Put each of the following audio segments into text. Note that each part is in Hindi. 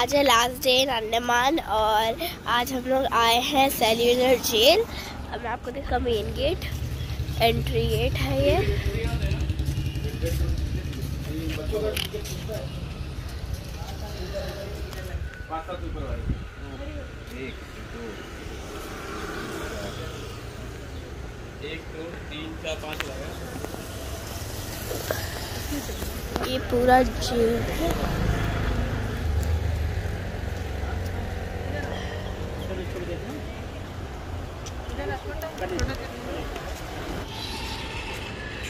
आज है लास्ट डे इन अंडमान और आज हम लोग आए हैं सेल्यूलर जेल। अब मैं आपको दिखा मेन गेट, एंट्री गेट है ये। एक दो तीन चार पाँच ये पूरा जेल है।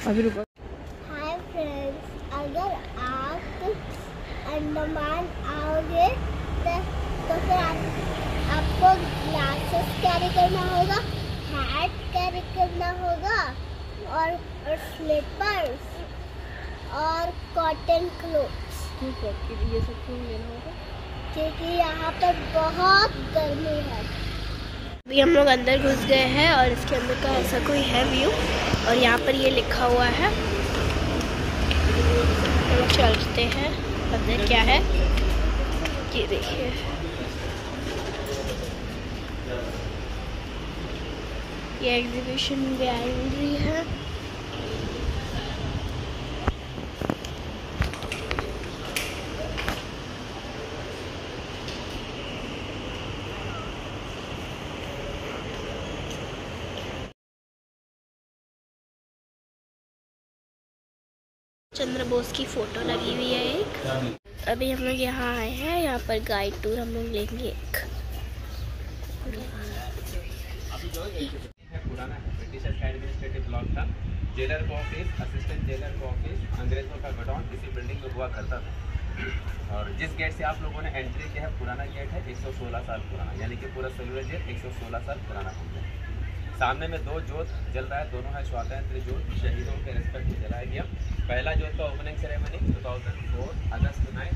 अभी रुको। हाय फ्रेंड्स, अगर आप अंडमान आओगे तो फिर आपको ग्लासेस कैरी करना होगा, हैट कैरी करना होगा और स्लीपर्स और कॉटन क्लोथ्स। ये सब क्यों लेना होगा? क्योंकि यहाँ पर बहुत गर्मी है। अभी हम लोग अंदर घुस गए हैं और इसके अंदर का ऐसा कोई है व्यू और यहाँ पर ये लिखा हुआ है। हम चलते हैं अंदर, क्या है ये देखिए। ये एग्जीबिशन गैलरी है। चंद्र बोस की फोटो लगी हुई है एक। अभी हम लोग यहाँ आए हैं, यहाँ पर गाइड टूर हम लोग लेंगे एक। पुराना ब्रिटिश एडमिनिस्ट्रेटिव ब्लॉक था। जेलर का ऑफिस, असिस्टेंट जेलर का ऑफिस, अंग्रेजों का गोडाउन इसी बिल्डिंग में हुआ करता था। और जिस गेट से आप लोगों ने एंट्री किया है, पुराना गेट है, 116 साल पुराना, यानी कि पूरा सेल्यूलर जेल 116 साल पुराना हो गया। सामने में दो जोत जल रहा है, दोनों है स्वातंत्र जोत, शहीदों के रिस्पेक्ट में जलाया गया। पहला जोत का ओपनिंग सेरेमनी 2004 अगस्त 9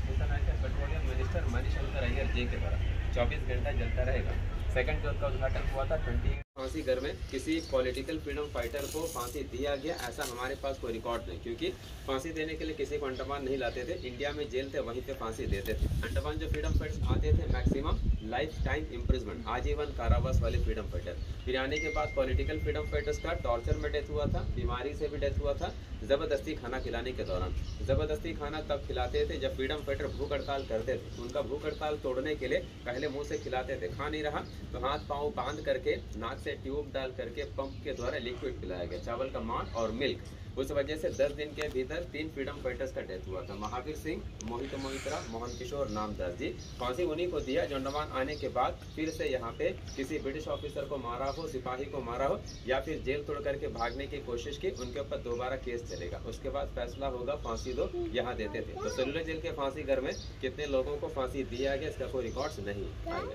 पेट्रोलियम मिनिस्टर मणिशंकर अय्यर जी के द्वारा 24 घंटा जलता रहेगा। सेकंड जोत का उद्घाटन हुआ था 20। फांसी घर में किसी पॉलिटिकल फ्रीडम फाइटर को फांसी दिया गया ऐसा हमारे पास कोई रिकॉर्ड नहीं, क्योंकि फांसी देने के लिए किसी को अंडमान नहीं लाते थे। इंडिया में जेल थे, वहीं पे फांसी देते थे। अंडमान जो फ्रीडम फाइटर्स आते थे मैक्सिमम लाइफ टाइम इम्प्रिजमेंट, आजीवन कारावास वाले फ्रीडम फाइटर। फिर आने के बाद पॉलिटिकल फ्रीडम फाइटर्स का टॉर्चर में डेथ हुआ था, बीमारी से भी डेथ हुआ था, जबरदस्ती खाना खिलाने के दौरान। जबरदस्ती खाना तब खिलाते थे जब फ्रीडम फाइटर भूख हड़ताल करते थे। उनका भूख हड़ताल तोड़ने के लिए पहले मुंह से खिलाते थे, खा नहीं रहा तो हाथ पांव बांध करके नाक से ट्यूब डाल करके पंप के द्वारा लिक्विड पिलाया गया, चावल का मांस और मिल्क। उस वजह से 10 दिन के भीतर 3 फ्रीडम फाइटर्स का डेथ हुआ था, महावीर सिंह, मोहित मोहित्रा, मोहन किशोर नामदास जी। फांसी उन्हीं को दिया जो अंडमान आने के बाद फिर से यहाँ पे किसी ब्रिटिश ऑफिसर को मारा हो, सिपाही को मारा हो या फिर जेल तोड़ करके भागने की कोशिश की, उनके ऊपर दोबारा केस चलेगा। उसके बाद फैसला होगा, फांसी दो, यहाँ देते थे। तो सेल्यूलर जेल के फांसी घर में कितने लोगों को फांसी दिया गया इसका कोई रिकॉर्ड्स नहीं आए।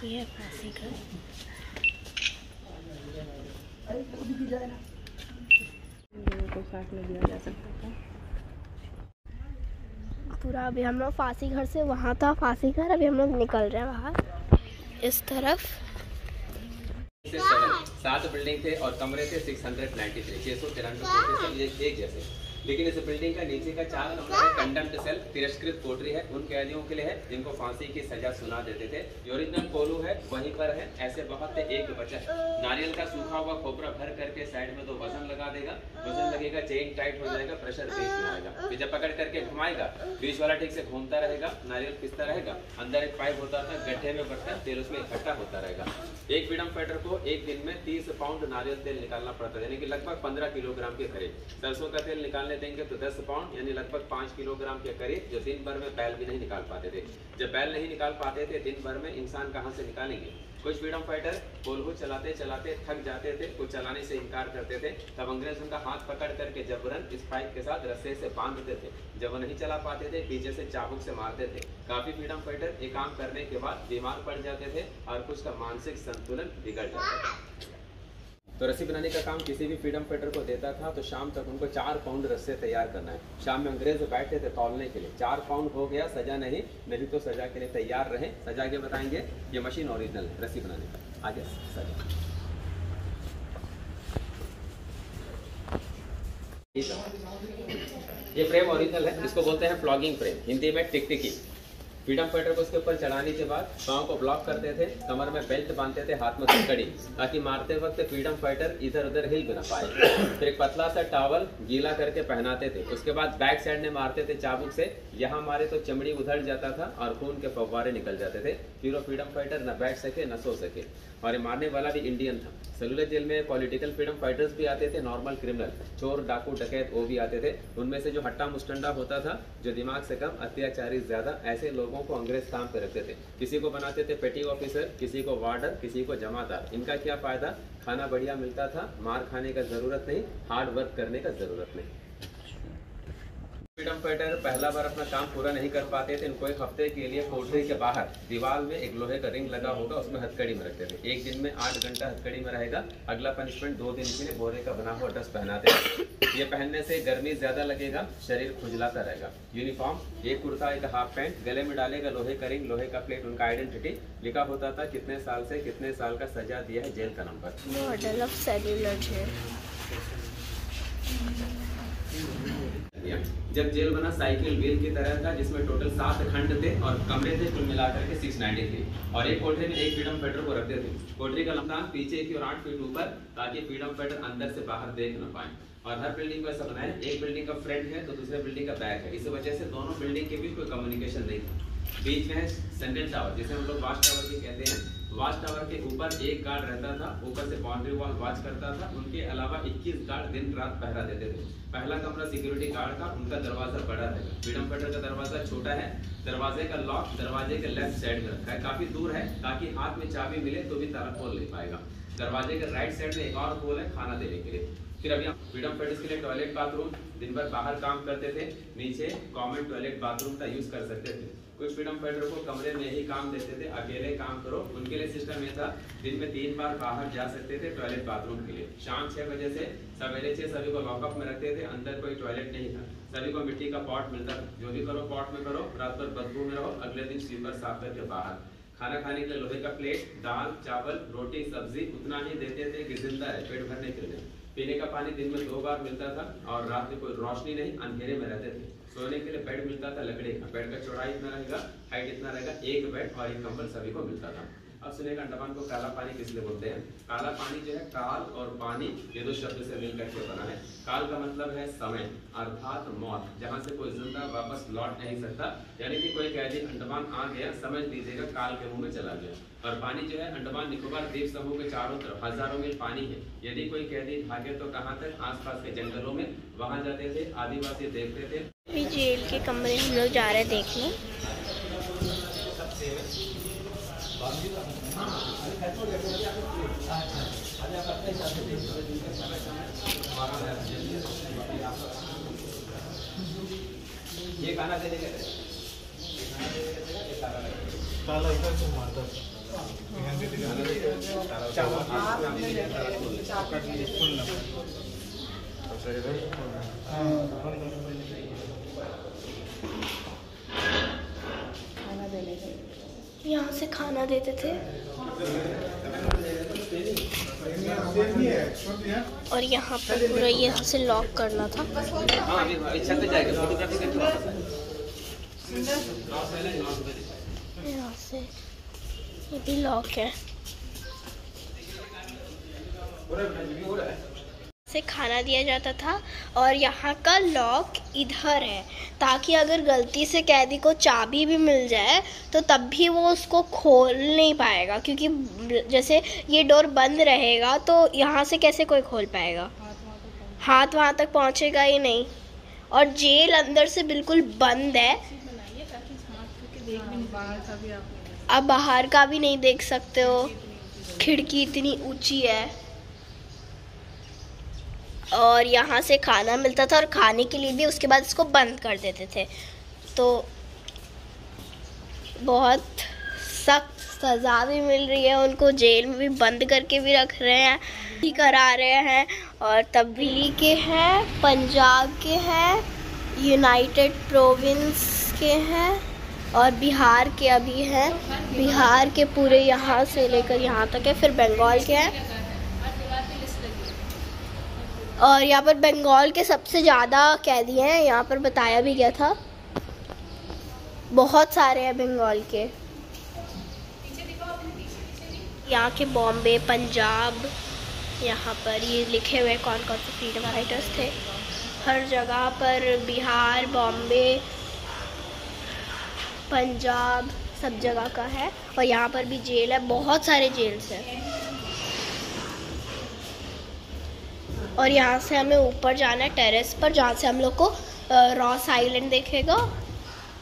ये फांसी घर को साथ में दिया जा सकता था पूरा। अभी हम लोग फांसी घर से, वहाँ था फांसी घर, अभी हम लोग निकल रहे हैं बाहर इस तरफ। 7 बिल्डिंग थे और कमरे थे 693, 693 एक जैसे। लेकिन इस बिल्डिंग का नीचे का 4 कमरा है कंडेम्ड सेल, तिरस्कृत कोठरी है, उन कैदियों के लिए है जिनको फांसी की सजा सुना देते थे। ओरिजिनल कोलू है वहीं पर है, ऐसे बहुत थे, एक बचा। नारियल का सूखा हुआ खोपरा भर करके साइड में 2 वजन लगा देगा, वजन लगेगा, चेन टाइट हो जाएगा, प्रेशर बीच में आएगा। फिर जब पकड़ करके घुमाएगा, बीच वाला ठीक से घूमता रहेगा, नारियल पिसता रहेगा। अंदर एक पाइप होता था, गड्ढे में बढ़ता तेल उसमें इकट्ठा होता रहेगा। एक फ्रीडम फाइटर को एक दिन में 30 पाउंड नारियल तेल निकालना पड़ता है, यानी कि लगभग 15 किलोग्राम के करीब। सरसों का तेल निकालने देंगे तो 10 पाउंड यानी लगभग 5 किलोग्राम के करीब, जो दिन भर में बैल भी नहीं निकाल पाते थे। जब बैल नहीं निकाल पाते थे दिन भर में, इंसान कहाँ से निकालेंगे? कुछ फ्रीडम फाइटर कोल्हू चलाते चलाते थक जाते थे, कुछ चलाने से इनकार करते थे, तब अंग्रेज उनका हाथ पकड़ करके जबरन इस पाइप के साथ रस्से से बांधते थे। जब वो नहीं चला पाते थे पीछे से चाबुक से मारते थे। काफी फ्रीडम फाइटर ये काम करने के बाद बीमार पड़ जाते थे और कुछ का मानसिक संतुलन बिगड़ जाता था। तो रस्सी बनाने का काम किसी भी फ्रीडम फाइटर को देता था तो शाम तक उनको 4 पाउंड रस्से तैयार करना है। शाम में अंग्रेज बैठे थे तौलने के लिए, 4 पाउंड हो गया, सजा नहीं तो सजा के लिए तैयार रहे। सजा के बताएंगे, ये मशीन ओरिजिनल है रस्सी बनाने का। आगे सजा, ये फ्रेम ओरिजिनल है, इसको बोलते हैं फ्लॉगिंग फ्रेम, हिंदी में टिकटिकी। फ्रीडम फाइटर को उसके ऊपर चढ़ाने के बाद पाँव को ब्लॉक करते थे, कमर में बेल्ट बांधते थे, हाथ में हथकड़ी, ताकि मारते वक्त फ्रीडम फाइटर इधर उधर हिल भी ना पाए। फिर एक पतला सा टॉवल गीला करके पहनाते थे। उसके बाद बैक साइड में मारते थे चाबुक से, यहाँ मारे तो चमड़ी उधड़ जाता था और खून के फव्वारे निकल जाते थे। फिर वो फ्रीडम फाइटर न बैठ सके न सो सके। और ये मारने वाला भी इंडियन था। सेलुलर जेल में पॉलिटिकल फ्रीडम फाइटर्स भी आते थे, नॉर्मल क्रिमिनल, चोर डाकू डकैत वो भी आते थे। उनमें से जो हट्टा मुस्टंडा होता था, जो दिमाग से कम, अत्याचारी ज्यादा, ऐसे लोगों को अंग्रेज काम पे रखते थे। किसी को बनाते थे पेटी ऑफिसर, किसी को वार्डर, किसी को जमादार। इनका क्या फायदा? खाना बढ़िया मिलता था, मार खाने का जरूरत नहीं, हार्ड वर्क करने का जरूरत नहीं। फ्रीडम फाइटर पहला बार अपना काम पूरा नहीं कर पाते थे। इनको एक हफ्ते के लिए कोठरी के बाहर दीवार में एक लोहे का रिंग लगा होगा, उसमें हथकड़ी में रखते थे। एक दिन में 8 घंटा हथकड़ी में रहेगा। अगला पनिशमेंट 2 दिन के लिए बोरे का बना हुआ ड्रेस पहनाते थे। ये पहनने से गर्मी ज्यादा लगेगा, शरीर खुजलाता रहेगा। यूनिफॉर्म, एक कुर्ता, एक हाफ पैंट, गले में डालेगा लोहे का रिंग, लोहे का प्लेट, उनका आइडेंटिटी लिखा होता था, कितने साल से कितने साल का सजा दिया है, जेल का नंबर। Model of cellular jail. जब जेल बना साइकिल व्हील की तरह था, जिसमें टोटल 7 खंड थे और कमरे थे कुल मिलाकर के 693। और एक कोठरी में एक फ्रीडम फाइटर को रखते थे। कोठरी का लंबा पीछे की और 8 फीट ऊपर, ताकि फ्रीडम फाइटर अंदर से बाहर देख न पाए। और हर बिल्डिंग को ऐसा बनाया, एक बिल्डिंग का फ्रंट है तो दूसरे बिल्डिंग का बैक है। इस वजह से दोनों बिल्डिंग के बीच कोई कम्युनिकेशन नहीं था। बीच में है सेंट्रल टावर, जिसे हम लोग वाच टावर भी कहते हैं। वाच टावर के ऊपर एक गार्ड रहता था, ऊपर से बाउंड्री वॉल वॉच करता था। उनके अलावा 21 गार्ड दिन रात पहरा देते थे। पहला कमरा सिक्योरिटी गार्ड का, उनका दरवाजा बड़ा रहेगा। फ्रीडम फाइटर का दरवाजा छोटा है। दरवाजे का लॉक दरवाजे के लेफ्ट साइड में रखा है, काफी दूर है, ताकि हाथ में चाबी मिले तो भी ताला खोल नहीं पाएगा। दरवाजे के राइट साइड में एक और होल है खाना देने के लिए। फिर अभी फ्रीडम फाइटर्स के लिए टॉयलेट बाथरूम, दिन भर बाहर काम करते थे, नीचे कॉमन टॉयलेट बाथरूम का यूज कर सकते थे। कुछ फ्रीडम फाइटर को कमरे में ही काम देते थे, अकेले काम करो। उनके लिए सिस्टम ये था, दिन में 3 बार बाहर जा सकते थे टॉयलेट बाथरूम के लिए। शाम 6 बजे से सवेरे 6 सभी को लॉकअप में रखते थे। अंदर कोई टॉयलेट नहीं था। सभी को मिट्टी का पॉट मिलता था, जो भी करो पॉट में करो, रात भर बदबू में रहो, अगले दिन स्वीपर साफ करके बाहर। खाना खाने के लिए लोहे का प्लेट, दाल चावल रोटी सब्जी उतना ही देते थे कि जिंदा है, पेट भरने के लिए। पीने का पानी दिन में 2 बार मिलता था और रात में कोई रोशनी नहीं, अंधेरे में रहते थे। सोने के लिए बेड मिलता था लकड़ी का। बेड का चौड़ाई इतना रहेगा, हाइट इतना रहेगा, एक बेड और एक कंबल सभी को मिलता था। अब सुनेगा अंडमान को काला पानी किस लिए बोलते हैं। काला पानी जो है, काल और पानी, ये 2 शब्द से मिल करके बना है। काल का मतलब है समय अर्थात मौत, जहाँ से कोई जिंदा वापस लौट नहीं सकता। यानी कि कोई कैदी अंडमान आ गया, समझ लीजिएगा काल के मुंह में चला गया। और पानी जो है, अंडमान निकोबार द्वीप समूह के चारों तरफ हजारों मील पानी है। यदि कोई कैदी भागे तो कहाँ तक? आसपास के जंगलों में, वहाँ जाते थे, आदिवासी देखते थे। अभी जेल के कमरे हम लोग जा रहे हैं देखने। ये खाना देने के यहाँ से खाना देते थे और यहाँ पर पूरा यहाँ से लॉक करना था। यहाँ से ये भी लॉक है। से खाना दिया जाता था और यहाँ का लॉक इधर है, ताकि अगर गलती से कैदी को चाबी भी मिल जाए तो तब भी वो उसको खोल नहीं पाएगा, क्योंकि जैसे ये डोर बंद रहेगा तो यहाँ से कैसे कोई खोल पाएगा, हाथ वहाँ तक पहुँचेगा ही नहीं। और जेल अंदर से बिल्कुल बंद है, आप बाहर का भी नहीं देख सकते हो, खिड़की इतनी ऊंची है। और यहाँ से खाना मिलता था और खाने के लिए भी उसके बाद इसको बंद कर देते थे। तो बहुत सख्त सज़ा भी मिल रही है उनको, जेल में भी बंद करके भी रख रहे हैं, भी करा रहे हैं। और तब्दीली के हैं, पंजाब के हैं, यूनाइटेड प्रोविंस के हैं और बिहार के अभी हैं। बिहार के पूरे यहाँ से लेकर यहाँ तक है, फिर बंगाल के हैं। और यहाँ पर बंगाल के सबसे ज़्यादा कैदी हैं, यहाँ पर बताया भी गया था। बहुत सारे हैं बंगाल के। यहाँ के बॉम्बे, पंजाब, यहाँ पर ये लिखे हुए कौन कौन से फ्रीडम फाइटर्स थे। हर जगह पर बिहार, बॉम्बे, पंजाब सब जगह का है। और यहाँ पर भी जेल है, बहुत सारे जेल्स हैं। और यहाँ से हमें ऊपर जाना है टेरेस पर, जहाँ से हम लोग को रॉस आइलैंड देखेगा।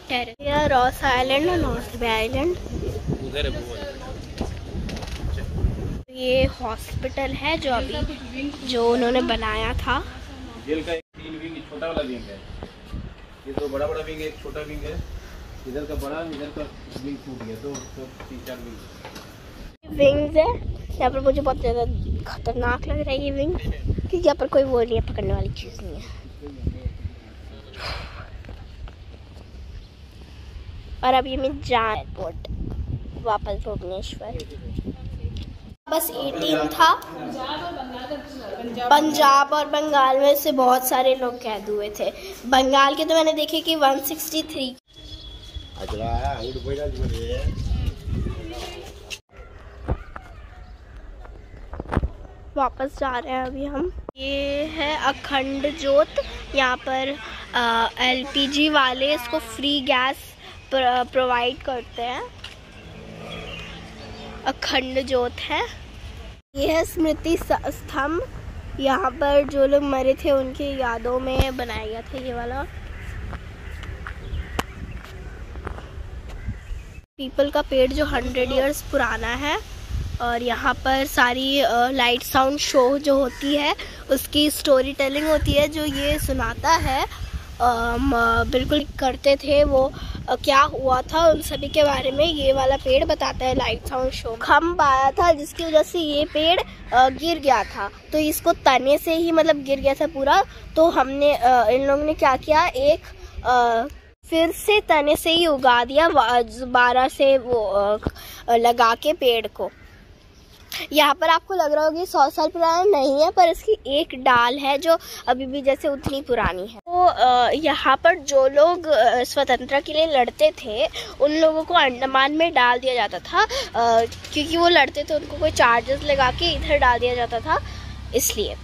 टेरेस या रॉस आइलैंड और नॉर्थ बे आइलैंड। ये हॉस्पिटल है जो उन्होंने बनाया था। जेल का 3 विंग, छोटा वाला विंग है, ये 2 बड़ा विंग है, एक छोटा विंग है। इधर का बड़ा, इधर का विंग टूट गया, 2 3 4 विंग्स है। यहाँ पर मुझे बहुत ज़्यादा खतरनाक लग रहा है ये विंग, क्योंकि यहाँ पर कोई वो नहीं है, पकड़ने वाली चीज़ नहीं है। और अभी मैं जा एयरपोर्ट वापस भुवनेश्वर। बस 18 था। पंजाब और बंगाल में से बहुत सारे लोग कैद हुए थे। बंगाल के तो मैंने देखे कि 163। वापस जा रहे हैं अभी हम। ये है अखंड ज्योत। यहाँ पर LPG वाले इसको फ्री गैस प्रोवाइड करते हैं। अखंड ज्योत है। ये है स्मृति स्तंभ। यहाँ पर जो लोग मरे थे उनकी यादों में बनाया गया था ये वाला। पीपल का पेड़ जो 100 इयर्स पुराना है। और यहाँ पर सारी लाइट साउंड शो जो होती है उसकी स्टोरी टेलिंग होती है, जो ये सुनाता है बिल्कुल करते थे वो क्या हुआ था उन सभी के बारे में ये वाला पेड़ बताता है। लाइट साउंड शो खम्भ आया था जिसकी वजह से ये पेड़ गिर गया था, तो इसको तने से ही मतलब गिर गया था पूरा। तो हमने इन लोगों ने क्या किया, एक फिर से तने से ही उगा दिया, दोबारा से वो लगा के पेड़ को। यहाँ पर आपको लग रहा होगा 100 साल पुराना नहीं है, पर इसकी एक डाल है जो अभी भी जैसे उतनी पुरानी है। तो यहाँ पर जो लोग स्वतंत्रता के लिए लड़ते थे उन लोगों को अंडमान में डाल दिया जाता था, क्योंकि वो लड़ते थे, उनको कोई चार्जेस लगा के इधर डाल दिया जाता था इसलिए।